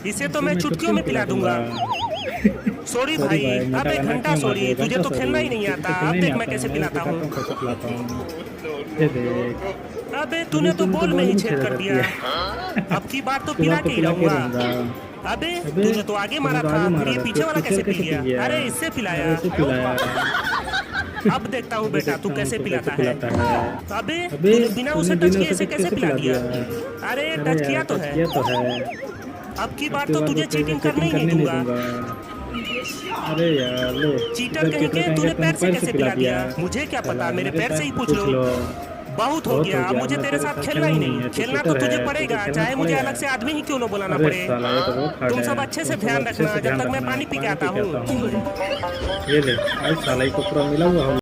इसे तो मैं चुटकियों में पिला दूंगा। सॉरी भाई, अब एक घंटा सॉरी, तुझे तो खेलना ही नहीं आता। अब देख मैं कैसे पिलाता हूँ। अबे तूने तो बॉल में ही छेद कर दिया। अब की बार तो पिला के ही रहूंगा। अबे तूने तो आगे मारा था, फिर ये पीछे वाला कैसे पी गया? अरे इससे पिलाया। अब देखता हूँ बेटा तू कैसे पिलाता है। अबे तूने बिना उसे टच किए इसे कैसे पिला दिया? अरे टच किया तो है। अब की बार तो तुझे चीटिंग करने ही नहीं दूंगा। अरे यार लो, चीटर कहीं के, तूने पैर से कैसे पिला दिया? मुझे क्या पता, मेरे पैर से ही पूछ लो। बहुत हो गया, अब मुझे तेरे साथ खेलना ही नहीं। खेलना तो तुझे पड़ेगा, चाहे मुझे अलग से आदमी ही क्यों न बुलाना पड़े। तुम सब अच्छे से ध्यान रखना जब तक मैं पानी पी के आता हूँ। ये ले आज साला को पूरा मिला हुआ